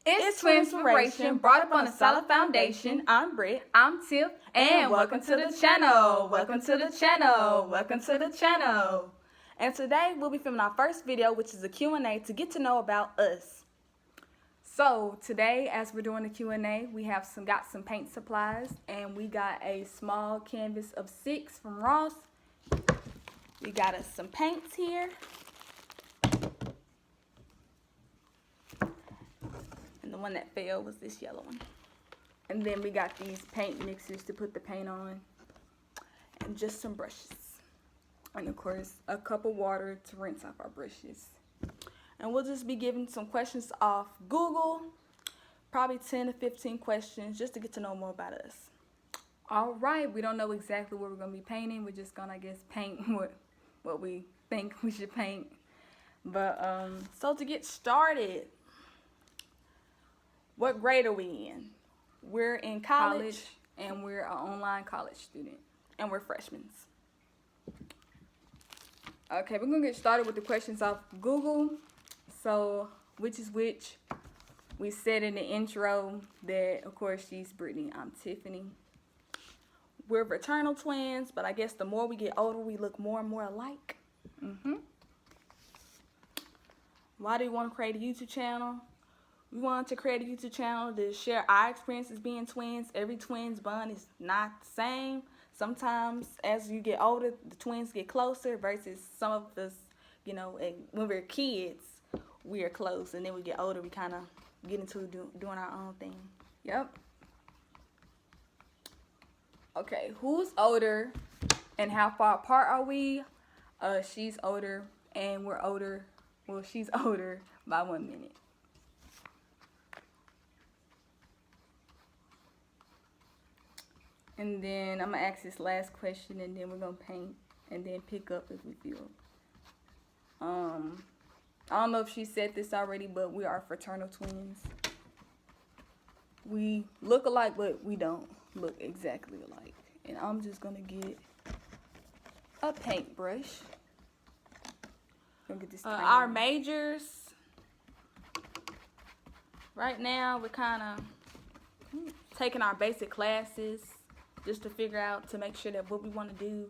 It's Inspiration, brought up on a solid foundation. I'm Britt. I'm Tiff, And welcome to the channel. Welcome to the channel. Welcome to the channel. And today we'll be filming our first video, which is a Q&A to get to know about us. So today, as we're doing the Q&A, we have got some paint supplies, and we got a small canvas of 6 from Ross. We got us some paints here. And the one that fell was this yellow one. And then we got these paint mixers to put the paint on. And just some brushes. And of course, a cup of water to rinse off our brushes. And we'll just be giving some questions off Google. Probably 10 to 15 questions just to get to know more about us. Alright, we don't know exactly what we're going to be painting. We're just going to, I guess, paint what we think we should paint. But, so to get started, what grade are we in? We're in college. And we're an online college student. And we're freshmen. Okay, we're going to get started with the questions off Google. So, which is which? We said in the intro that, of course, she's Brittany. I'm Tiffany. We're fraternal twins, but I guess the more we get older, we look more and more alike. Why do we want to create a YouTube channel? We want to create a YouTube channel to share our experiences being twins. Every twin's bond is not the same. Sometimes, as you get older, the twins get closer versus some of us, you know, when we're kids, we are close. And then we get older, we kind of get into doing our own thing. Yep. Okay, who's older and how far apart are we? She's older and we're older. Well, she's older by 1 minute. And then I'm going to ask this last question, and then we're going to paint and then pick up if we feel. I don't know if she said this already, but we are fraternal twins. We look alike, but we don't look exactly alike. And I'm just going to get a paintbrush. Gonna get this our majors. Right now, we're kind of taking our basic classes just to figure out, to make sure that what we want to do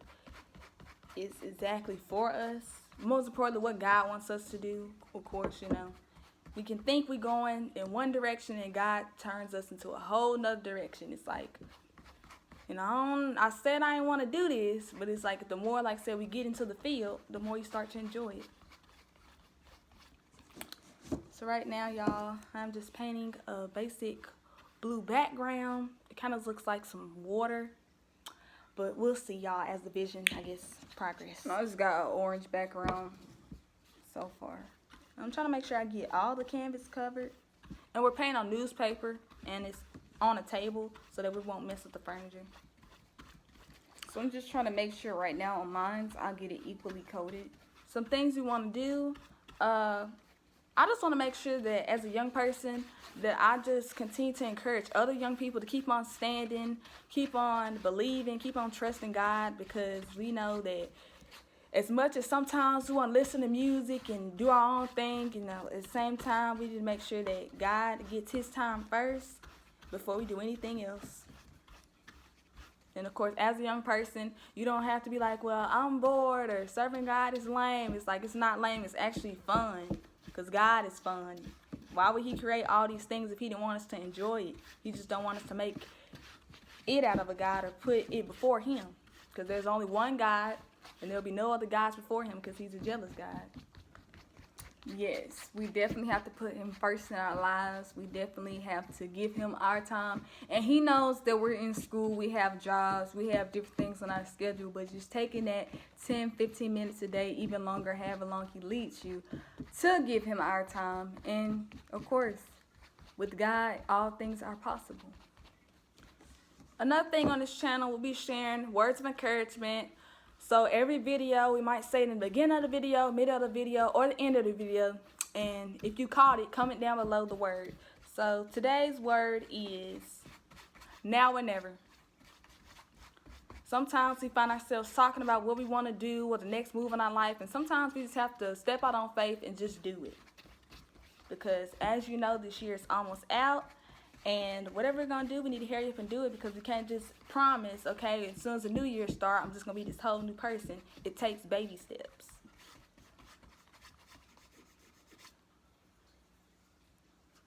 is exactly for us. Most importantly, what God wants us to do. Of course, you know, we can think we're going in one direction and God turns us into a whole nother direction. It's like, you know, I said I didn't want to do this, but it's like the more, like I said, we get into the field, the more you start to enjoy it. So right now, y'all, I'm just painting a basic blue background. It kind of looks like some water, but we'll see, y'all, as the vision, I guess, progress. I just got an orange background so far. I'm trying to make sure I get all the canvas covered. And we're painting on newspaper, and it's on a table so that we won't mess with the furniture. So I'm just trying to make sure right now on mine, I'll get it equally coated. Some things we want to do. I just want to make sure that as a young person, that I just continue to encourage other young people to keep on standing, keep on believing, keep on trusting God, because we know that as much as sometimes we want to listen to music and do our own thing, you know, at the same time, we need to make sure that God gets his time first before we do anything else. And of course, as a young person, you don't have to be like, well, I'm bored, or serving God is lame. It's like, it's not lame, it's actually fun, because God is fun. Why would he create all these things if he didn't want us to enjoy it? He just don't want us to make it out of a God or put it before him, because there's only one God, and there'll be no other gods before him, because he's a jealous God. Yes, we definitely have to put him first in our lives. We definitely have to give him our time. And he knows that we're in school, we have jobs, we have different things on our schedule. But just taking that 10, 15 minutes a day, even longer, however long he leads you, to give him our time. And, of course, with God, all things are possible. Another thing on this channel, we'll be sharing words of encouragement. So every video, we might say it in the beginning of the video, middle of the video, or the end of the video. And if you caught it, comment down below the word. So today's word is now or never. Sometimes we find ourselves talking about what we want to do or the next move in our life, and sometimes we just have to step out on faith and just do it. because as you know, this year is almost out. And whatever we're gonna do, we need to hurry up and do it, because we can't just promise, okay, as soon as the new year starts, I'm just gonna be this whole new person. It takes baby steps.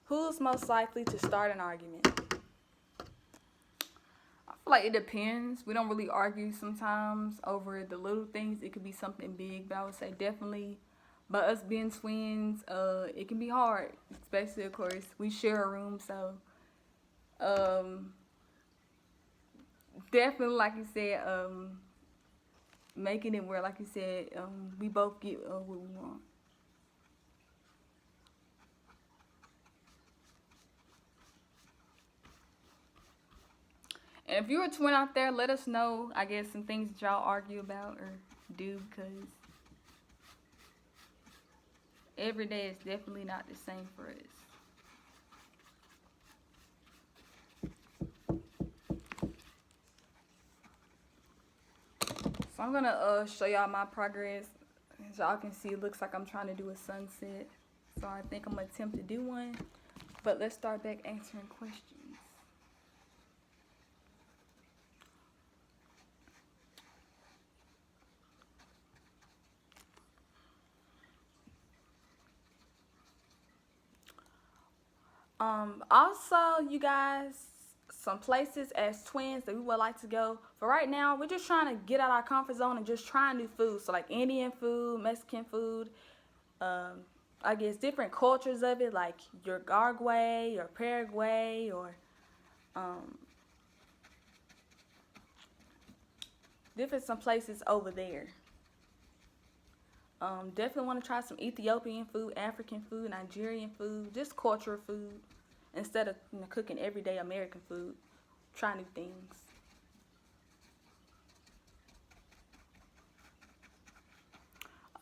Who's most likely to start an argument? I feel like it depends. We don't really argue sometimes over the little things. It could be something big, but I would say definitely, by us being twins, it can be hard. Especially, of course, we share a room, so definitely, like you said, making it where, like you said, we both get what we want. And if you're a twin out there, let us know, I guess, some things that y'all argue about or do, because every day is definitely not the same for us. So I'm going to show y'all my progress. As y'all can see, it looks like I'm trying to do a sunset. So I think I'm going to attempt to do one. But let's start back answering questions. Also, you guys, some places as twins that we would like to go. For right now, we're just trying to get out our comfort zone and just try new food. So like Indian food, Mexican food, I guess different cultures of it, like your Uruguay or Paraguay or different some places over there. Definitely want to try some Ethiopian food, African food, Nigerian food, just cultural food. Instead of cooking everyday American food, try new things.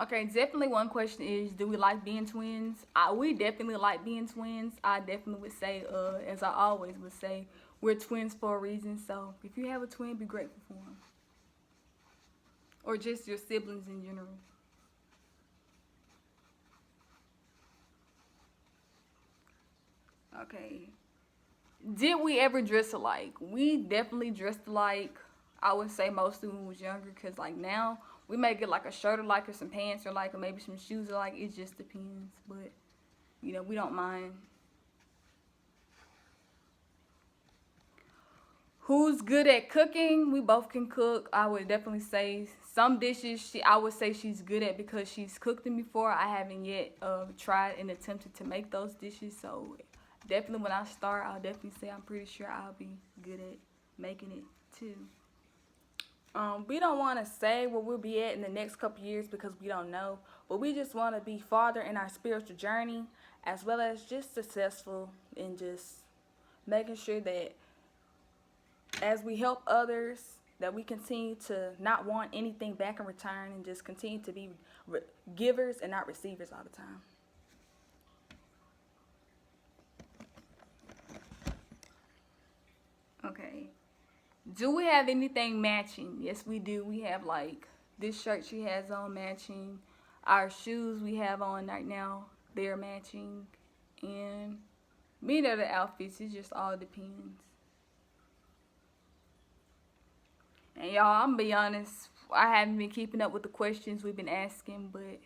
Okay, definitely one question is, do we like being twins? We definitely like being twins. I definitely would say, as I always would say, we're twins for a reason. So if you have a twin, be grateful for them. Or just your siblings in general. Okay. Did we ever dress alike? We definitely dressed alike. I would say mostly when we was younger, because like now we may get like a shirt alike or some pants alike or maybe some shoes alike. It just depends. But you know, we don't mind. Who's good at cooking? We both can cook. I would definitely say some dishes I would say she's good at because she's cooked them before. I haven't yet tried and attempted to make those dishes. So definitely when I start, I'll definitely say I'm pretty sure I'll be good at making it too. We don't want to say where we'll be at in the next couple years because we don't know, but we just want to be farther in our spiritual journey, as well as just successful in just making sure that as we help others, that we continue to not want anything back in return and just continue to be givers and not receivers all the time. Okay. Do we have anything matching? Yes, we do. We have like this shirt she has on matching. Our shoes we have on right now, they're matching. And many other outfits, it just all depends. And y'all, I'm gonna be honest, I haven't been keeping up with the questions we've been asking, but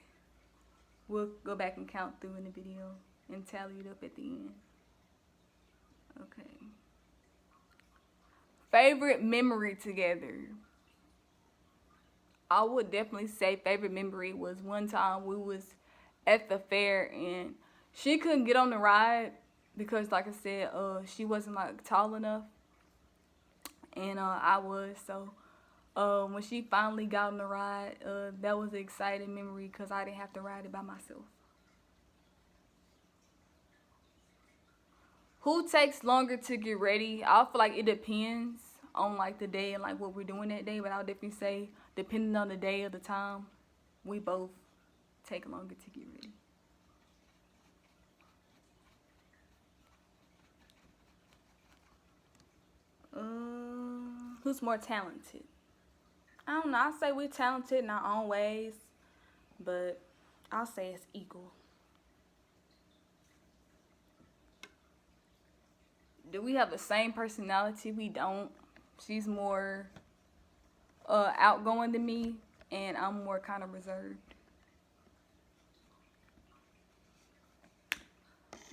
we'll go back and count through in the video and tally it up at the end. Okay. Favorite memory together. I would definitely say favorite memory was one time we was at the fair and she couldn't get on the ride because, like I said, she wasn't like tall enough, and I was. So when she finally got on the ride, that was an exciting memory because I didn't have to ride it by myself. Who takes longer to get ready? I feel like it depends on like the day and like what we're doing that day, but I'll definitely say depending on the day or the time, we both take longer to get ready. Who's more talented? I don't know. I'll say we're talented in our own ways, but I'll say it's equal. Do we have the same personality? We don't. She's more outgoing than me, and I'm more kind of reserved.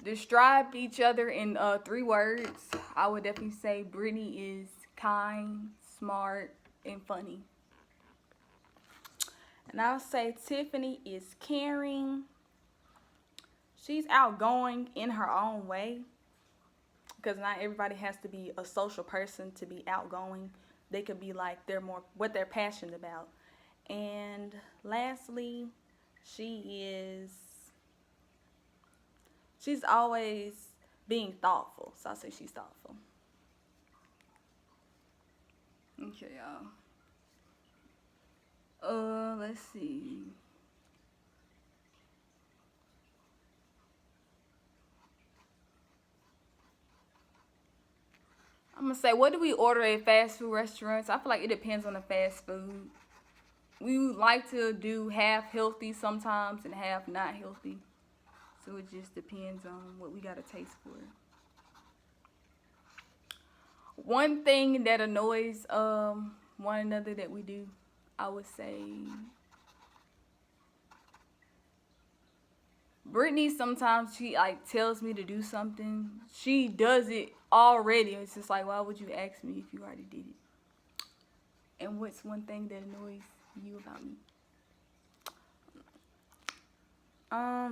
Describe each other in 3 words. I would definitely say Brittany is kind, smart, and funny. And I would say Tiffany is caring. She's outgoing in her own way, because not everybody has to be a social person to be outgoing. They could be like they're more what they're passionate about. And lastly, she's always being thoughtful. So I say she's thoughtful. Okay, y'all. Let's see. I'm gonna say, what do we order at fast food restaurants? I feel like it depends on the fast food. We like to do half healthy sometimes and half not healthy. So it just depends on what we gotta taste for. One thing that annoys one another that we do, I would say, Brittany sometimes she like tells me to do something. She does it already. It's just like, why would you ask me if you already did it? And what's one thing that annoys you about me?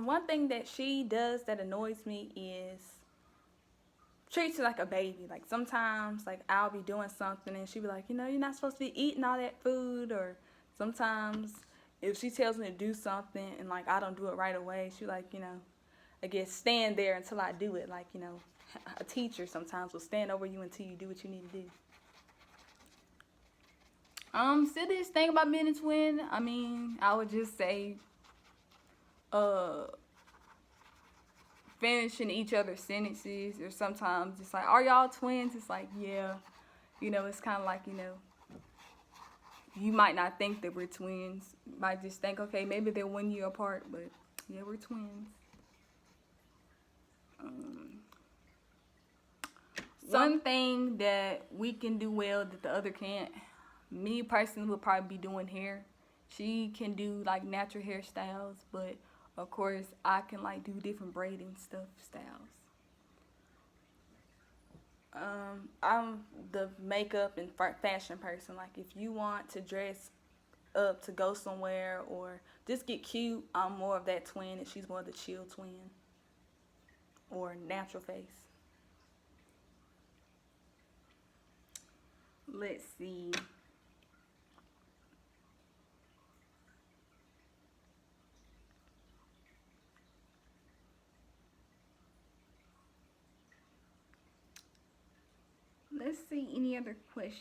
One thing that she does that annoys me is treats her like a baby. Like sometimes, like I'll be doing something and she'll be like, you're not supposed to be eating all that food. Or sometimes if she tells me to do something and like I don't do it right away, she like, I guess stand there until I do it. Like, a teacher sometimes will stand over you until you do what you need to do. Silliest thing about being a twin, I would just say, finishing each other's sentences, or sometimes just like, are y'all twins? It's like, yeah. It's kind of like, you might not think that we're twins. You might just think, okay, maybe they're 1 year apart, but yeah, we're twins. One thing that we can do well that the other can't, me personally would probably be doing hair. She can do like natural hairstyles, but of course I can like do different braiding styles. I'm the makeup and fashion person. Like if you want to dress up to go somewhere or just get cute, I'm more of that twin and she's more of the chill twin or natural face. Let's see. Let's see any other questions.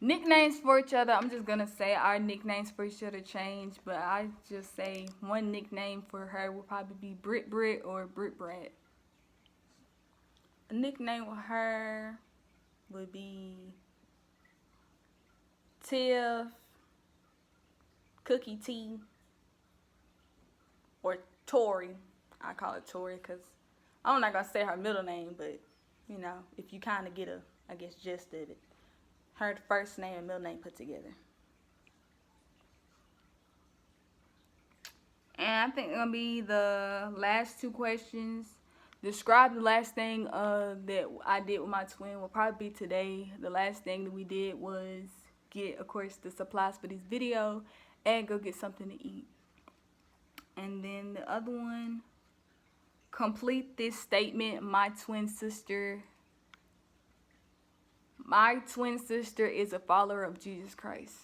Nicknames for each other. I'm just gonna say our nicknames for each other change, but I just say one nickname for her will probably be Brit Brit or Brit Brat. A nickname with her would be Tiff, Cookie Tea, or Tori. I call it Tori because I'm not gonna say her middle name, but if you kind of get a gist of it. Her first name and middle name put together. And I think it's gonna be the last 2 questions. Describe the last thing that I did with my twin will probably be today. The last thing that we did was get, of course, the supplies for this video and go get something to eat. And then the other one, complete this statement. My twin sister is a follower of Jesus Christ.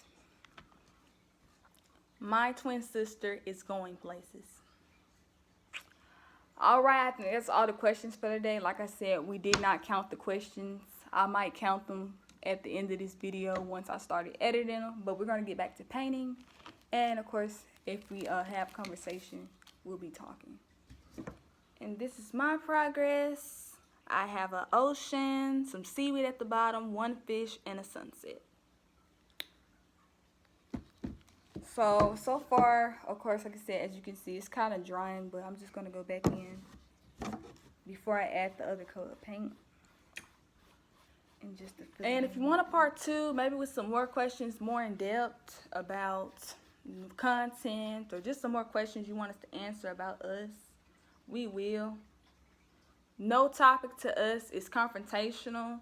My twin sister is going places. Alright, I think that's all the questions for today. Like I said, we did not count the questions. I might count them at the end of this video once I started editing them. But we're going to get back to painting. And of course, if we have conversation, we'll be talking. And this is my progress. I have an ocean, some seaweed at the bottom, 1 fish, and a sunset. So far, of course, like I said, as you can see, it's kind of drying, but I'm just going to go back in before I add the other color paint. And if you want a part 2, maybe with some more questions more in depth about content, or just some more questions you want us to answer about us, we will. No topic to us is confrontational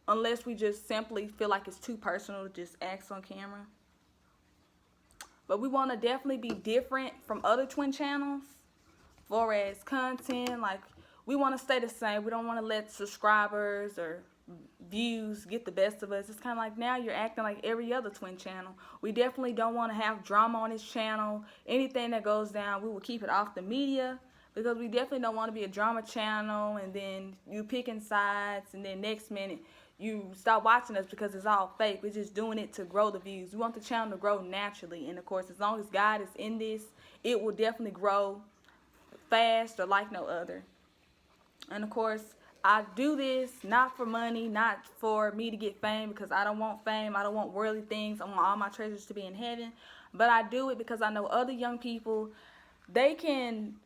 unless we just simply feel like it's too personal to just ask on camera. But we want to definitely be different from other twin channels for as content. Like, we want to stay the same. We don't want to let subscribers or views get the best of us. It's kind of like now you're acting like every other twin channel. We definitely don't want to have drama on this channel. Anything that goes down, we will keep it off the media, because we definitely don't want to be a drama channel and then you picking sides and then next minute you stop watching us because it's all fake. We're just doing it to grow the views. We want the channel to grow naturally, and of course, as long as God is in this, it will definitely grow fast or like no other. And of course, I do this not for money, not for me to get fame, because I don't want fame. I don't want worldly things. I want all my treasures to be in heaven. But I do it because I know other young people, they can,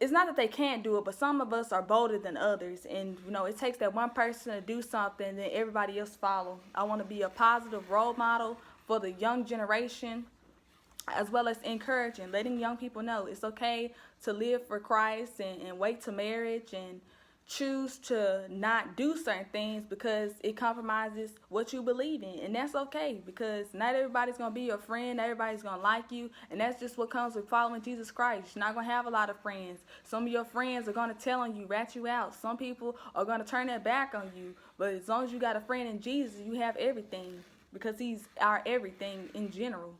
it's not that they can't do it, but some of us are bolder than others. And, you know, it takes that one person to do something, then everybody else follow. I want to be a positive role model for the young generation, as well as encouraging, letting young people know it's okay to live for Christ and wait to marriage and choose to not do certain things because it compromises what you believe in. And that's okay, because not everybody's going to be your friend, not everybody's going to like you, and that's just what comes with following Jesus Christ. You're not going to have a lot of friends. Some of your friends are going to tell on you, rat you out. Some people are going to turn their back on you, but as long as you got a friend in Jesus, you have everything, because he's our everything in general.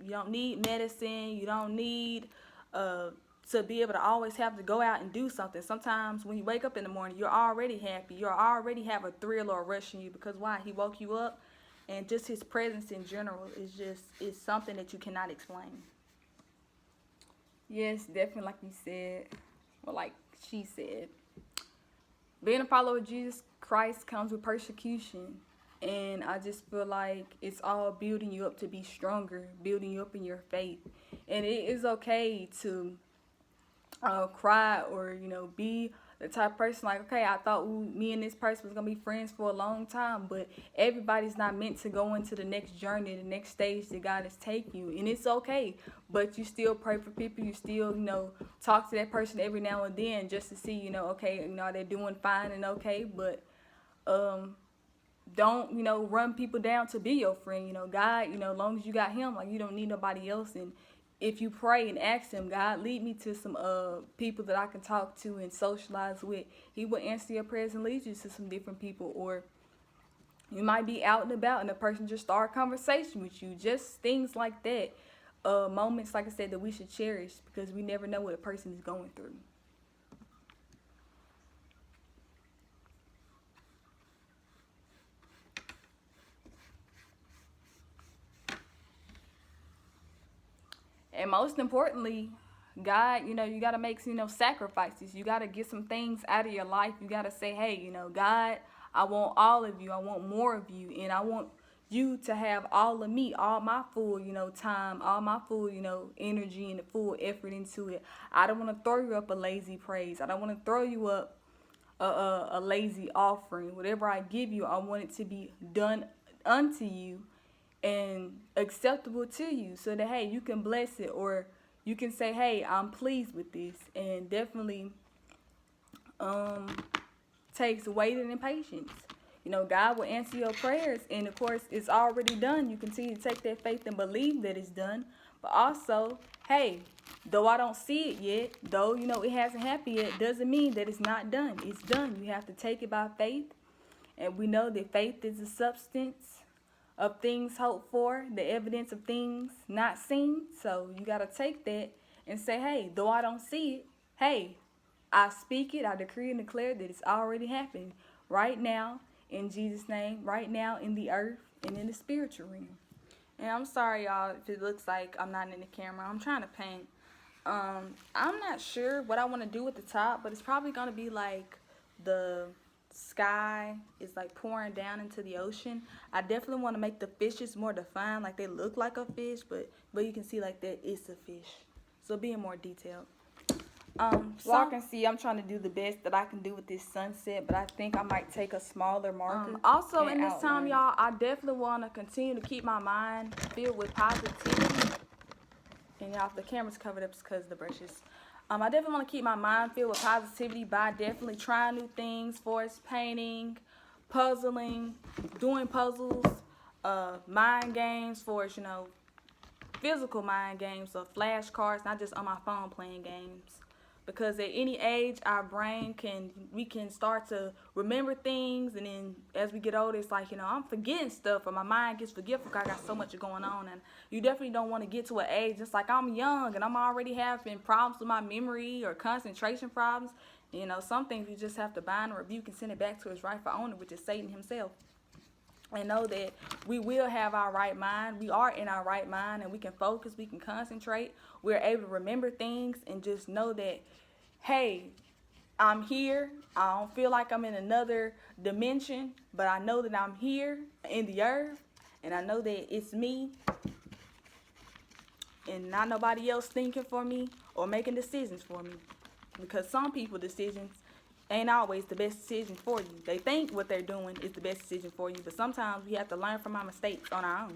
You don't need medicine. You don't need to be able to always have to go out and do something. Sometimes when you wake up in the morning, you're already happy. You already have a thrill or a rush in you, because why? He woke you up, and just his presence in general is something that you cannot explain. Yes, definitely, like you said, or like she said, being a follower of Jesus Christ comes with persecution. And I just feel like it's all building you up to be stronger, building you up in your faith. And it is okay to cry, or, you know, be the type of person like, okay, I thought me and this person was going to be friends for a long time, but everybody's not meant to go into the next journey, the next stage that God has taken you. And it's okay, but you still pray for people. You still, you know, talk to that person every now and then just to see, you know, okay, you know, are they doing fine and okay, but don't, you know, run people down to be your friend. You know, God, you know, as long as you got him, like, you don't need nobody else. And if you pray and ask him, God, lead me to some people that I can talk to and socialize with, he will answer your prayers and lead you to some different people. Or you might be out and about and the person just start a conversation with you. Just things like that. Moments, like I said, that we should cherish, because we never know what a person is going through. And most importantly, God, you know, you got to make, you know, sacrifices. You got to get some things out of your life. You got to say, hey, you know, God, I want all of you. I want more of you. And I want you to have all of me, all my full, you know, time, all my full, you know, energy and the full effort into it. I don't want to throw you up a lazy praise. I don't want to throw you up a lazy offering. Whatever I give you, I want it to be done unto you and acceptable to you, so that, hey, you can bless it, or you can say, hey, I'm pleased with this. And definitely takes waiting and patience. You know, God will answer your prayers, and of course it's already done. You continue to take that faith and believe that it's done. But also, hey, though I don't see it yet, though, you know, it hasn't happened yet, doesn't mean that it's not done. It's done. You have to take it by faith. And we know that faith is the substance of things hoped for, the evidence of things not seen. So you got to take that and say, hey, though I don't see it, hey, I speak it, I decree and declare that it's already happening right now in Jesus' name, right now in the earth and in the spiritual realm. And I'm sorry, y'all, if it looks like I'm not in the camera. I'm trying to paint. I'm not sure what I want to do at the top, but it's probably going to be like the sky is like pouring down into the ocean. I definitely want to make the fishes more defined, like they look like a fish, but you can see like that it's a fish. So being more detailed. Y'all can see I'm trying to do the best that I can do with this sunset, but I think I might take a smaller marker. Also in this time, y'all, I definitely want to continue to keep my mind filled with positivity. And y'all, if the camera's covered up, it's because of the brushes. I definitely want to keep my mind filled with positivity by definitely trying new things, forest painting, puzzling, doing puzzles, mind games for us, physical mind games, so flashcards, not just on my phone playing games. Because at any age, our brain we can start to remember things, and then as we get older, it's like, I'm forgetting stuff, or my mind gets forgetful because I got so much going on, and you definitely don't want to get to an age, it's like I'm young, and I'm already having problems with my memory or concentration problems. Some things you just have to bind and rebuke and send it back to its rightful owner, which is Satan himself. And know that we will have our right mind. We are in our right mind, and we can focus, we can concentrate. We're able to remember things, and just know that, hey, I'm here. I don't feel like I'm in another dimension, but I know that I'm here in the earth, and I know that it's me and not nobody else thinking for me or making decisions for me. Because some people's decisions ain't always the best decision for you. They think what they're doing is the best decision for you, but sometimes we have to learn from our mistakes on our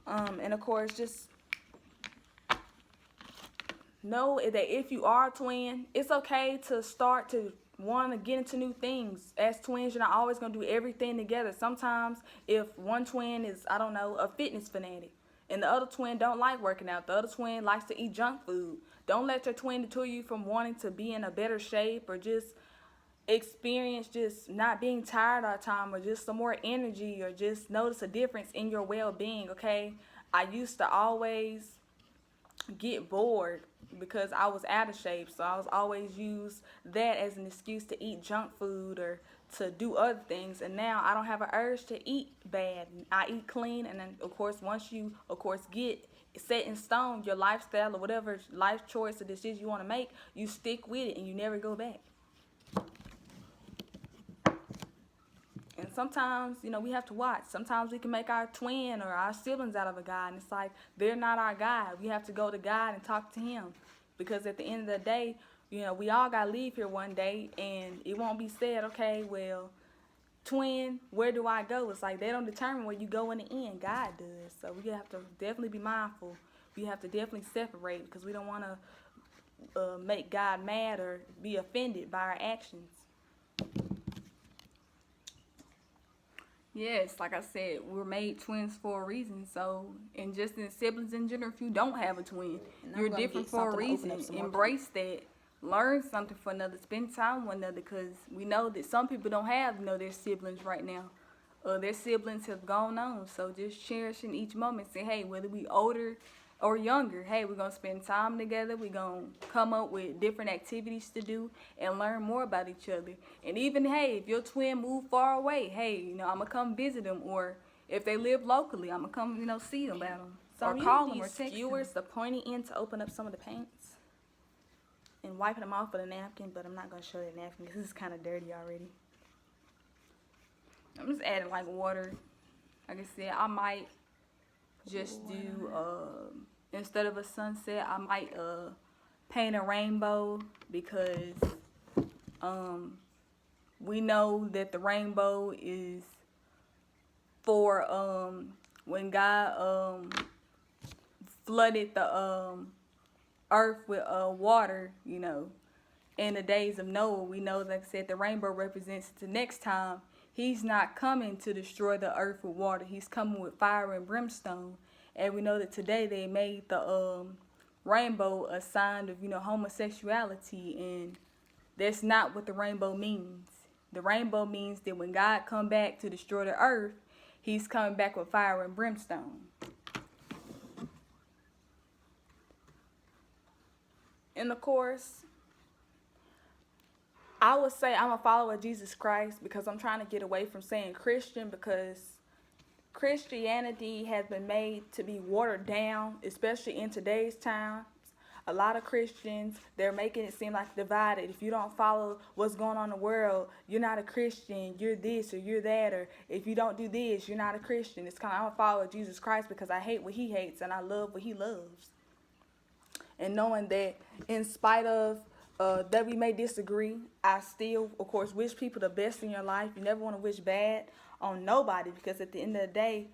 own. And of course, just know that if you are a twin, it's okay to start to want to get into new things. As twins, you're not always going to do everything together. Sometimes if one twin is, a fitness fanatic, and the other twin don't like working out, the other twin likes to eat junk food, don't let your twin deter you from wanting to be in a better shape, or just experience just not being tired all the time, or just some more energy, or just notice a difference in your well-being. Okay, I used to always get bored because I was out of shape, so I was always use that as an excuse to eat junk food or to do other things. And now I don't have an urge to eat bad. I eat clean, and then of course once you get set in stone your lifestyle or whatever life choice or decision you want to make, you stick with it and you never go back. And sometimes, we have to watch. Sometimes we can make our twin or our siblings out of a God, and it's like they're not our God. We have to go to God and talk to him, because at the end of the day, we all got to leave here one day, and it won't be said, okay, well, twin, where do I go? It's like they don't determine where you go in the end. God does. So we have to definitely be mindful. We have to definitely separate, because we don't want to make God mad or be offended by our actions. Yes, like I said, we're made twins for a reason. So, and just in siblings in general, if you don't have a twin, you're different for a reason. Embrace that. Learn something for another. Spend time with one another, because we know that some people don't have, their siblings right now. Their siblings have gone on. So just cherishing each moment. Say, hey, whether we older or younger, hey, we're going to spend time together. We're going to come up with different activities to do and learn more about each other. And even, hey, if your twin move far away, hey, I'm going to come visit them. Or if they live locally, I'm going to come, see them about them. So or call them or text skewers, the pointy end to open up some of the paints and wiping them off with a napkin, but I'm not going to show the napkin because it's kind of dirty already. I'm just adding like water. Like I said, I might just do instead of a sunset, I might paint a rainbow, because we know that the rainbow is for when God flooded the earth with water, in the days of Noah. We know, like I said, the rainbow represents the next time he's not coming to destroy the earth with water. He's coming with fire and brimstone. And we know that today they made the rainbow a sign of, homosexuality. And that's not what the rainbow means. The rainbow means that when God come back to destroy the earth, he's coming back with fire and brimstone. And of course, I would say I'm a follower of Jesus Christ, because I'm trying to get away from saying Christian, because Christianity has been made to be watered down, especially in today's times. a lot of Christians, they're making it seem like divided. If you don't follow what's going on in the world, you're not a Christian. You're this or you're that. Or if you don't do this, you're not a Christian. It's kind of, I'm a follower of Jesus Christ because I hate what he hates and I love what he loves. And knowing that in spite of that we may disagree, I still, of course, wish people the best in your life. You never want to wish bad on nobody because at the end of the day,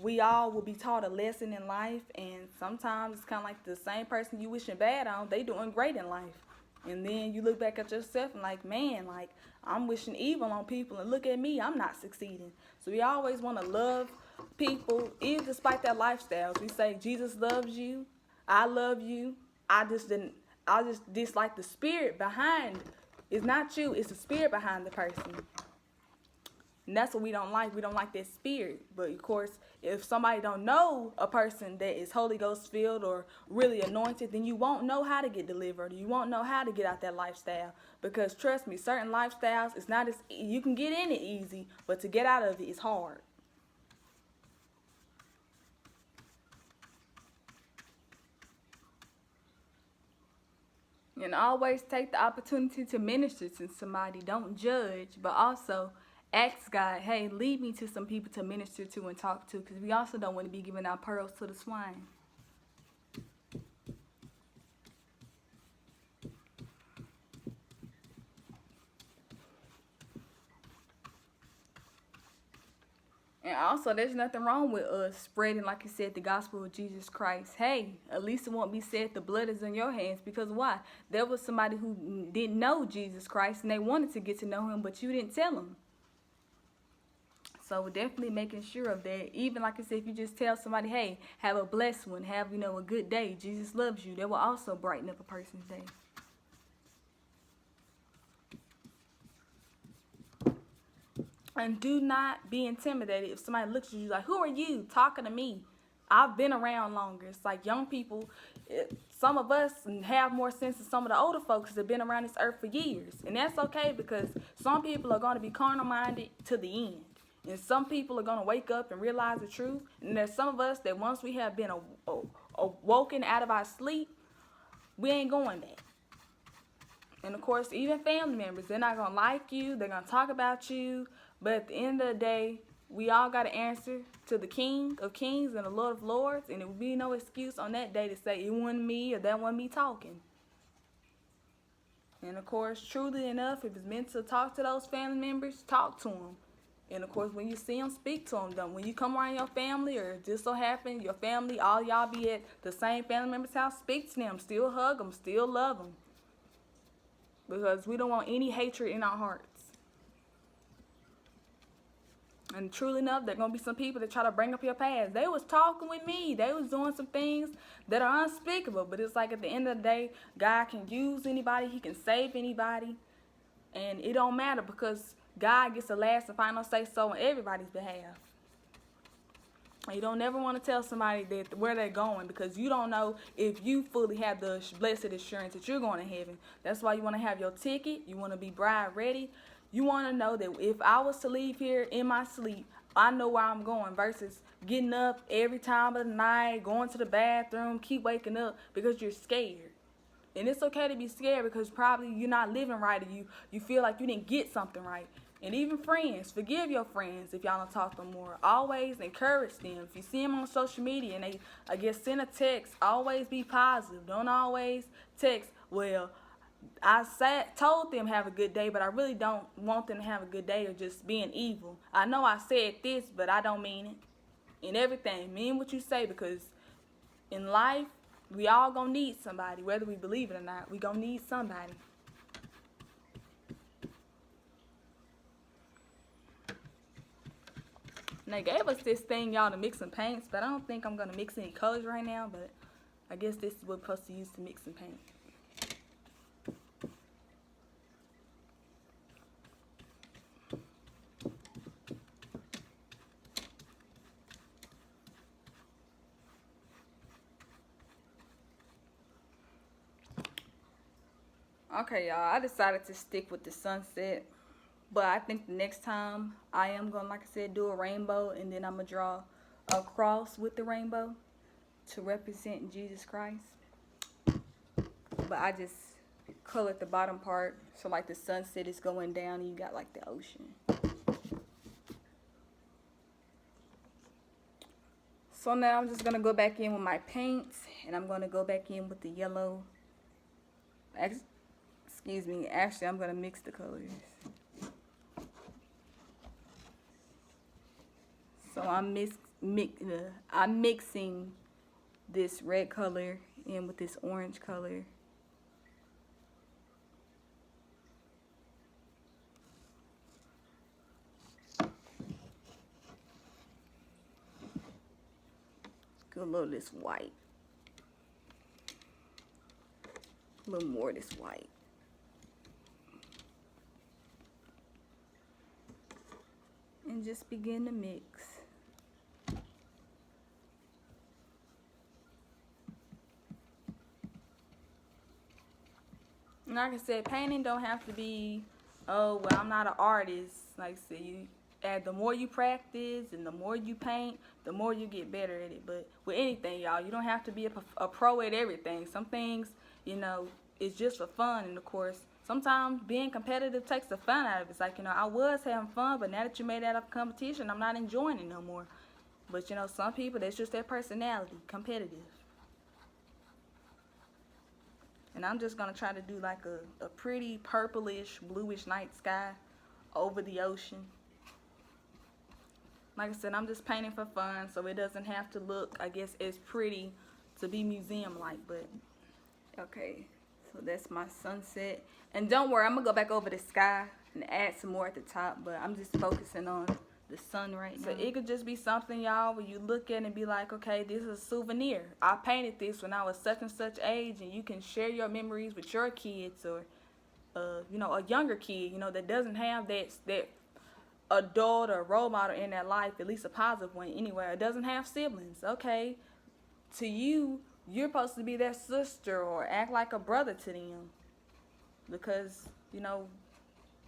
we all will be taught a lesson in life, and sometimes it's kind of like the same person you wishing bad on, they doing great in life. And then you look back at yourself and like, man, like I'm wishing evil on people, and look at me, I'm not succeeding. So we always want to love people, even despite their lifestyles. We say Jesus loves you, I love you. I just dislike the spirit behind. It's not you, it's the spirit behind the person. And that's what we don't like. We don't like that spirit. But of course, if somebody don't know a person that is Holy Ghost filled or really anointed, then you won't know how to get delivered. You won't know how to get out that lifestyle. Because trust me, certain lifestyles, it's not as you can get in it easy, but to get out of it is hard. And always take the opportunity to minister to somebody. Don't judge, but also ask God, hey, lead me to some people to minister to and talk to, because we also don't want to be giving our pearls to the swine. And also, there's nothing wrong with us spreading, like you said, the gospel of Jesus Christ. Hey, at least it won't be said the blood is in your hands. Because why? There was somebody who didn't know Jesus Christ, and they wanted to get to know him, but you didn't tell them. So definitely making sure of that. Even like I said, if you just tell somebody, hey, have a blessed one, have, a good day. Jesus loves you. That will also brighten up a person's day. And do not be intimidated if somebody looks at you like, who are you talking to me? I've been around longer. It's like young people, some of us have more sense than some of the older folks that have been around this earth for years. And that's okay, because some people are going to be carnal-minded to the end. And some people are going to wake up and realize the truth. And there's some of us that once we have been awoken out of our sleep, we ain't going back. And of course, even family members, they're not going to like you. They're going to talk about you. But at the end of the day, we all got to answer to the King of Kings and the Lord of Lords. And there will be no excuse on that day to say it wasn't me or that wasn't me talking. And of course, truly enough, if it's meant to talk to those family members, talk to them. And of course, when you see them, speak to them. When you come around your family, or just so happen your family, all y'all be at the same family member's house, speak to them. Still hug them. Still love them. Because we don't want any hatred in our hearts. And truly enough, there are going to be some people that try to bring up your past. They was talking with me. They was doing some things that are unspeakable. But it's like at the end of the day, God can use anybody. He can save anybody. And it don't matter, because God gets the last and final say-so on everybody's behalf. You don't never want to tell somebody that where they're going, because you don't know if you fully have the blessed assurance that you're going to heaven. That's why you want to have your ticket. You want to be bride ready. You want to know that if I was to leave here in my sleep, I know where I'm going, versus getting up every time of the night, going to the bathroom, keep waking up because you're scared. And it's okay to be scared, because probably you're not living right, or you feel like you didn't get something right. And even friends, forgive your friends if y'all don't talk to them more. Always encourage them. If you see them on social media and they, send a text, always be positive. Don't always text, well, told them have a good day, but I really don't want them to have a good day, or just being evil. I know I said this, but I don't mean it. In everything, mean what you say, because in life, we all gonna need somebody, whether we believe it or not. We gonna need somebody. And they gave us this thing, y'all, to mix some paints, but I don't think I'm gonna mix any colors right now, but I guess this is what we're supposed to use to mix some paint. Okay, y'all, I decided to stick with the sunset. But I think the next time I am going to, like I said, do a rainbow. And then I'm going to draw a cross with the rainbow to represent Jesus Christ. but I just colored the bottom part so like the sunset is going down and you got like the ocean. So now I'm just gonna go back in with my paints, and I'm gonna go back in with the yellow. Excuse me, actually I'm gonna mix the colors. So I'm mixing this red color in with this orange color. Go a little of this white. A little more of this white. And just begin to mix. Like I said, painting don't have to be, oh, well, I'm not an artist. Like I said, the more you practice and the more you paint, the more you get better at it. But with anything, y'all, you don't have to be a pro at everything. Some things, you know, it's just for fun. And, of course, sometimes being competitive takes the fun out of it. It's like, you know, I was having fun, but now that you made that a competition, I'm not enjoying it no more. But, you know, some people, that's just their personality, competitive. And I'm just going to try to do like a pretty purplish, bluish night sky over the ocean. Like I said, I'm just painting for fun, so it doesn't have to look, I guess, as pretty to be museum-like. But, okay, so that's my sunset. And don't worry, I'm going to go back over the sky and add some more at the top, but I'm just focusing on the sun right now. So it could just be something, y'all, where you look at it and be like, okay, this is a souvenir. I painted this when I was such and such age, and you can share your memories with your kids or, you know, a younger kid, you know, that doesn't have that adult or role model in their life, at least a positive one anyway, or doesn't have siblings. Okay, to you, you're supposed to be their sister or act like a brother to them because, you know,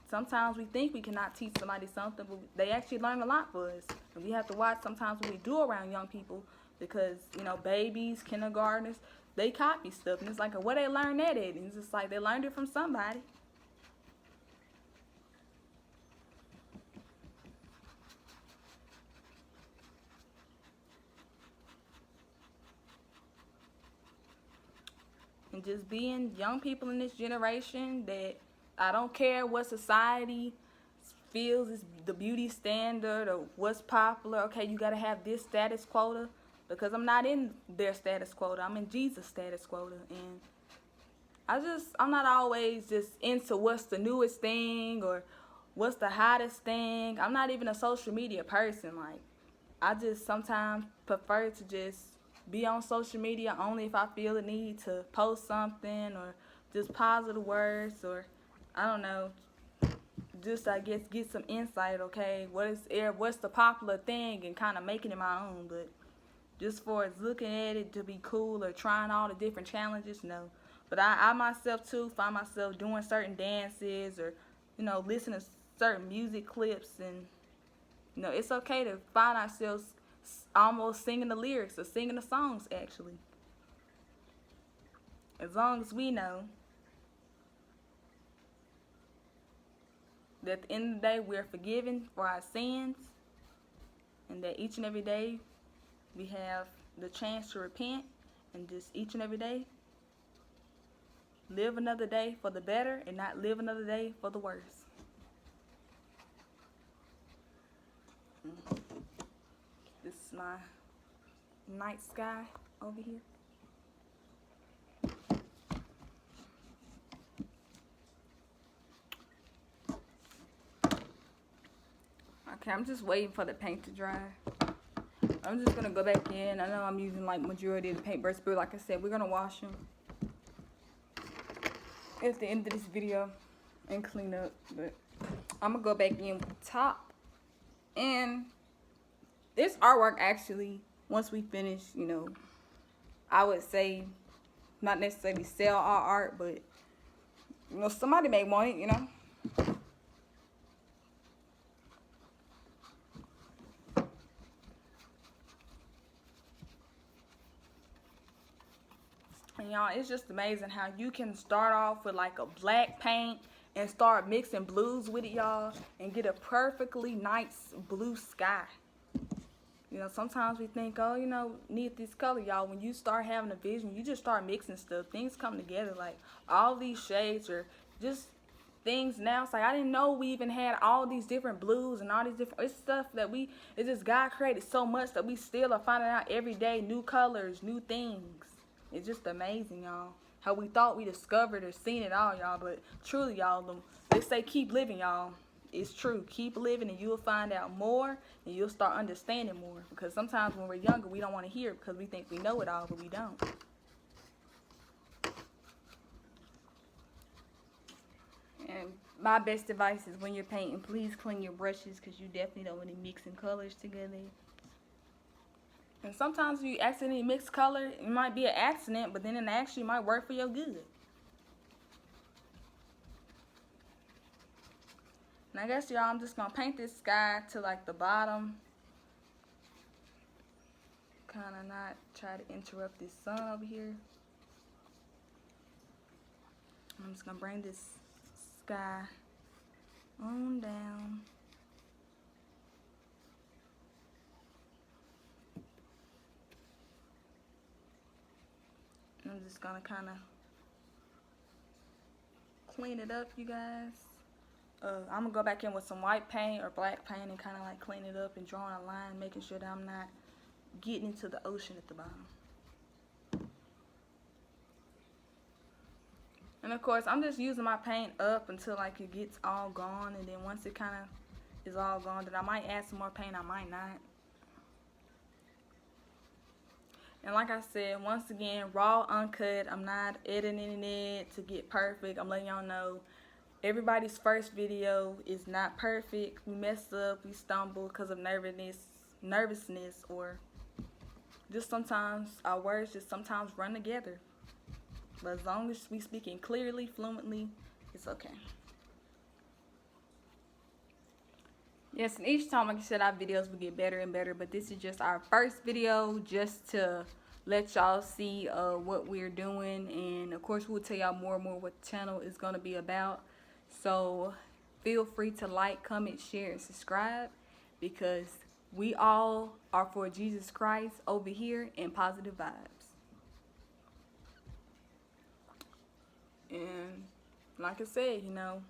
sometimes we think we cannot teach somebody something, but they actually learn a lot for us. And we have to watch sometimes what we do around young people because, you know, babies, kindergartners, they copy stuff. And it's like, where they learn that at? And it's just like they learned it from somebody. And just being young people in this generation that I don't care what society feels is the beauty standard or what's popular. Okay, you got to have this status quota because I'm not in their status quota. I'm in Jesus' status quota. And I'm not always just into what's the newest thing or what's the hottest thing. I'm not even a social media person. Like, I just sometimes prefer to just be on social media only if I feel the need to post something or just positive words or, I don't know, just, I guess, get some insight, okay, what's the popular thing and kind of making it my own. But just for looking at it to be cool or trying all the different challenges, no. But I myself, too, find myself doing certain dances or, you know, listening to certain music clips. And, you know, it's okay to find ourselves almost singing the lyrics or singing the songs, actually. As long as we know that at the end of the day we're forgiven for our sins and that each and every day we have the chance to repent and just each and every day live another day for the better and not live another day for the worse. This is my night sky over here. Okay, I'm just waiting for the paint to dry. I'm just gonna go back in. I know I'm using like majority of the paintbrush, but like I said, we're gonna wash them at the end of this video and clean up. But I'm gonna go back in with the top. And this artwork actually, once we finish, you know, I would say not necessarily sell our art, but, you know, somebody may want it, you know. And y'all, it's just amazing how you can start off with like a black paint and start mixing blues with it, y'all, and get a perfectly nice blue sky. You know, sometimes we think, oh, you know, need this color, y'all. When you start having a vision, you just start mixing stuff. Things come together. Like, all these shades are just things now. It's like, I didn't know we even had all these different blues and all these different, it's stuff that it's just God created so much that we still are finding out every day, new colors, new things. It's just amazing, y'all. How we thought we discovered or seen it all, y'all. But truly, y'all, they say keep living, y'all. It's true. Keep living and you'll find out more and you'll start understanding more. Because sometimes when we're younger, we don't want to hear it because we think we know it all, but we don't. And my best advice is when you're painting, please clean your brushes because you definitely don't want to mixing colors together. And sometimes if you accidentally mix color, it might be an accident, but then it actually might work for your good. And I guess, y'all, I'm just going to paint this sky to, like, the bottom. Kind of not try to interrupt this sun over here. I'm just going to bring this sky on down. And I'm just going to kind of clean it up, you guys. I'm going to go back in with some white paint or black paint and kind of like clean it up and drawing a line, making sure that I'm not getting into the ocean at the bottom. And of course, I'm just using my paint up until like it gets all gone, and then once it kind of is all gone, then I might add some more paint, I might not. And like I said, once again, raw, uncut. I'm not editing it to get perfect. I'm letting y'all know everybody's first video is not perfect. We mess up, we stumble because of nervousness, or just sometimes our words just sometimes run together. But as long as we speaking clearly, fluently, it's okay. Yes, and each time, like I said, our videos will get better and better. But this is just our first video, just to let y'all see what we're doing. And of course, we'll tell y'all more and more what the channel is going to be about. So feel free to like, comment, share, and subscribe, because we all are for Jesus Christ over here in positive vibes. And like I said, you know,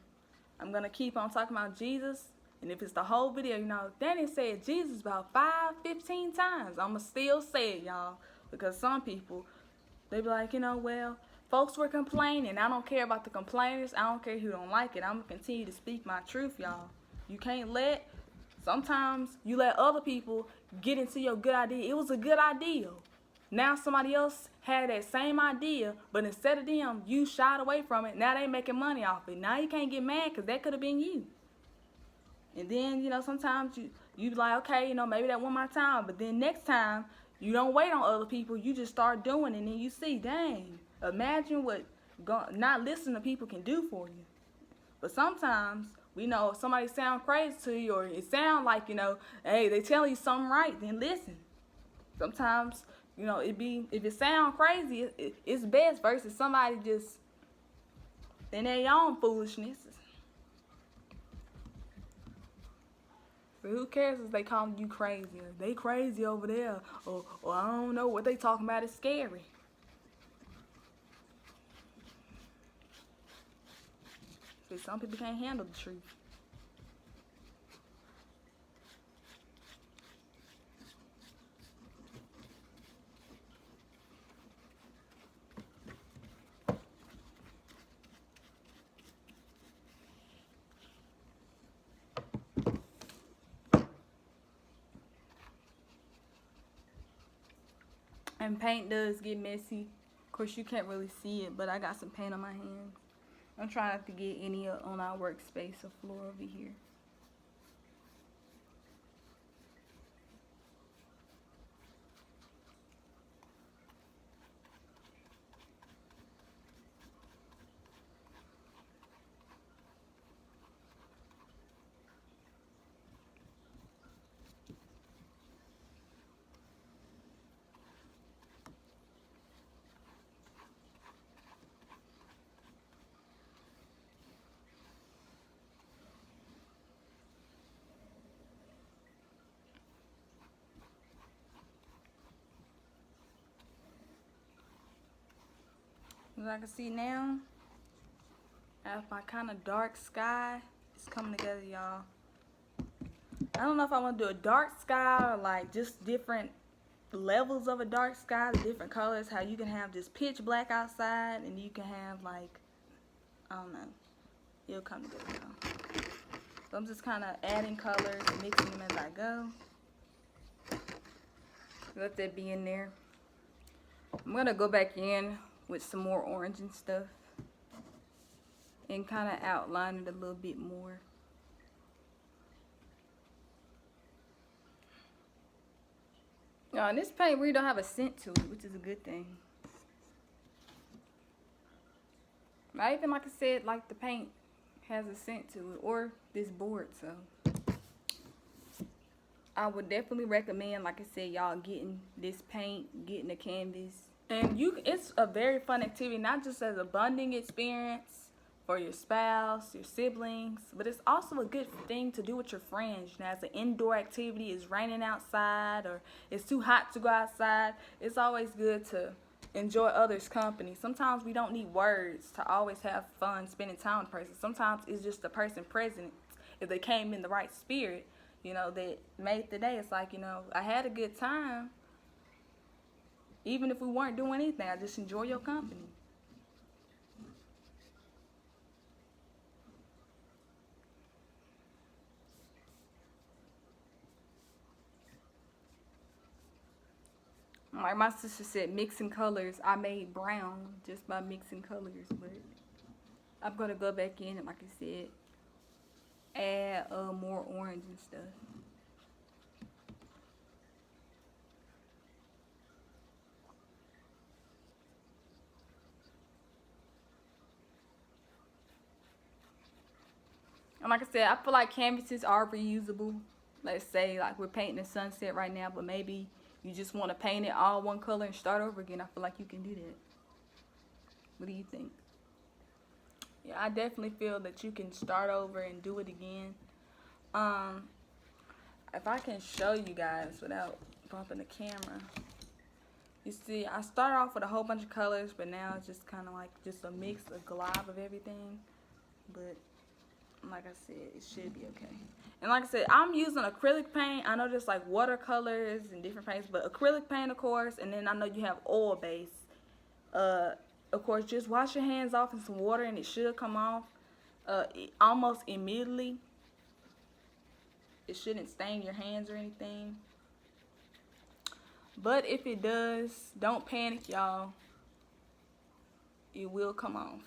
I'm going to keep on talking about Jesus. And if it's the whole video, you know, Danny said Jesus about 15 times. I'm going to still say it, y'all. Because some people, they be like, you know, well, folks were complaining. I don't care about the complainers. I don't care who don't like it. I'm going to continue to speak my truth, y'all. You can't sometimes you let other people get into your good idea. It was a good idea. Now somebody else had that same idea, but instead of them, you shied away from it. Now they making money off it. Now you can't get mad because that could have been you. And then, you know, sometimes you be like, okay, you know, maybe that one more time. But then next time, you don't wait on other people. You just start doing it. And then you see, dang, imagine what not listening to people can do for you. But sometimes, we know if somebody sound crazy to you, or it sound like, you know, hey, they telling you something right, then listen. Sometimes, you know, if it sound crazy, it's best versus somebody just in their own foolishness. But who cares if they calling you crazy? Or they crazy over there. Or I don't know what they talking about is scary. See, some people can't handle the truth. And paint does get messy. Of course, you can't really see it, but I got some paint on my hands. I'm trying not to get any on our workspace or floor over here. As I can see now, I have my kind of dark sky. It's coming together, y'all. I don't know if I want to do a dark sky or like just different levels of a dark sky, the different colors. How you can have just pitch black outside, and you can have like, I don't know. It'll come together, y'all. So I'm just kind of adding colors and mixing them as I go. Let that be in there. I'm gonna go back in with some more orange and stuff and kind of outline it a little bit more. And this paint really don't have a scent to it, which is a good thing. Not even, like I said, like the paint has a scent to it, or this board, so I would definitely recommend, like I said, y'all getting this paint, getting the canvas. And it's a very fun activity, not just as a bonding experience for your spouse, your siblings, but it's also a good thing to do with your friends. You know, as an indoor activity, it's raining outside or it's too hot to go outside. It's always good to enjoy others' company. Sometimes we don't need words to always have fun spending time with a person. Sometimes it's just the person present, if they came in the right spirit, you know, that made the day. It's like, you know, I had a good time. Even if we weren't doing anything, I just enjoy your company. Like my sister said, mixing colors. I made brown just by mixing colors, but I'm gonna go back in and, like I said, add more orange and stuff. And like I said, I feel like canvases are reusable. Let's say like we're painting a sunset right now, but maybe you just want to paint it all one color and start over again. I feel like you can do that. What do you think? Yeah, I definitely feel that you can start over and do it again. If I can show you guys without bumping the camera. You see, I started off with a whole bunch of colors, but now it's just kind of like just a mix, a glob of everything. But like I said, it should be okay. And like I said, I'm using acrylic paint. I know there's like watercolors and different paints, but acrylic paint, of course, and then I know you have oil base. Of course, just wash your hands off in some water and it should come off almost immediately. It shouldn't stain your hands or anything. But if it does, don't panic, y'all. It will come off.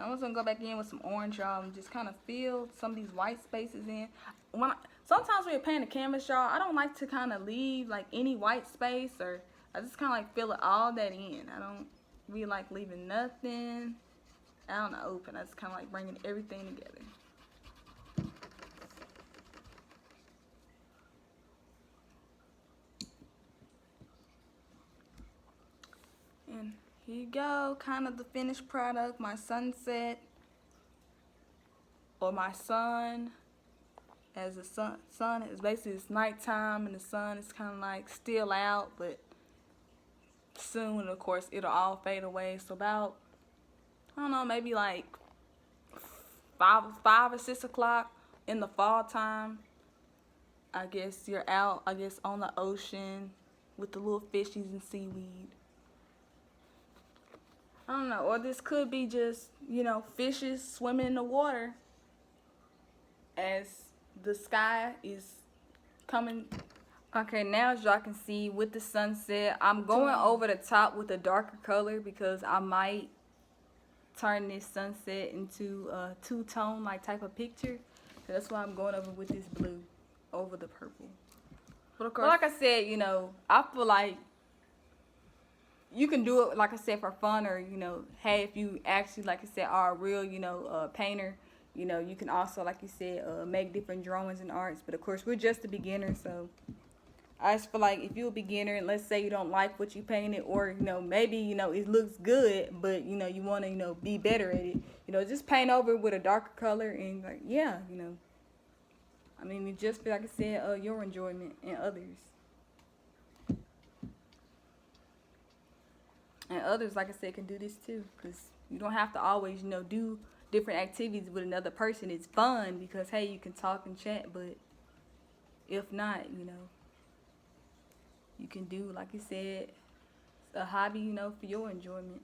I'm just gonna go back in with some orange, y'all, and just kind of fill some of these white spaces in. Sometimes when you're painting a canvas, y'all, I don't like to kind of leave like any white space, or I just kind of like fill it all that in. I don't really like leaving nothing out in the open. I just kind of like bringing everything together. And here you go, kind of the finished product, my sunset, or my sun. As the sun is basically, it's nighttime and the sun is kind of like still out, but soon, of course, it'll all fade away. So about, I don't know, maybe like 5 or 6 o'clock in the fall time, I guess you're out, I guess, on the ocean with the little fishies and seaweed. I don't know, or this could be just, you know, fishes swimming in the water as the sky is coming. Okay, now as y'all can see with the sunset, I'm going over the top with a darker color because I might turn this sunset into a two-tone like type of picture. So that's why I'm going over with this blue over the purple. But of course, like I said, you know, I feel like you can do it, like I said, for fun, or, you know, hey, if you actually, like I said, are a real, you know, painter, you know, you can also, like you said, make different drawings and arts. But of course, we're just a beginner, so I just feel like if you're a beginner and let's say you don't like what you painted, or, you know, maybe, you know, it looks good, but, you know, you want to, you know, be better at it, you know, just paint over with a darker color and, like, yeah, you know, I mean, it just feel like I said, your enjoyment and others. And others, like I said, can do this too. Because you don't have to always, do different activities with another person. It's fun because, hey, you can talk and chat. But if not, you can do, like you said, a hobby, for your enjoyment.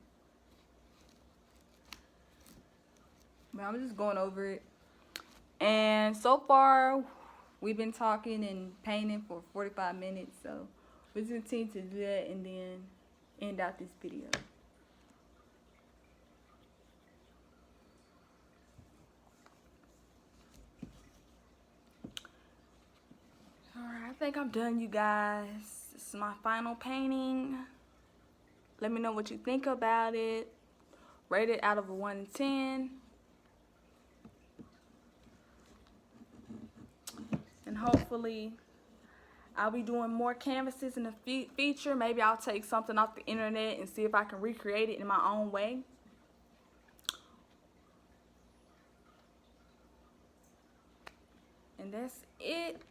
But I'm just going over it. And so far, we've been talking and painting for 45 minutes. So we're just going to continue to do that and then end out this video. Alright, I think I'm done, you guys. This is my final painting. Let me know what you think about it. Rate it out of a 1 to 10. And hopefully I'll be doing more canvases in the future. Maybe I'll take something off the internet and see if I can recreate it in my own way. And that's it.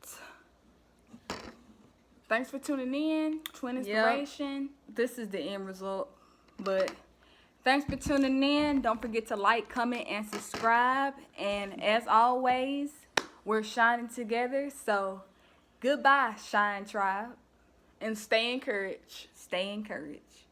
Thanks for tuning in. Twin Inspiration. Yep. This is the end result. But thanks for tuning in. Don't forget to like, comment, and subscribe. And as always, we're shining together. So goodbye, Shine Tribe. And stay encouraged. Stay encouraged.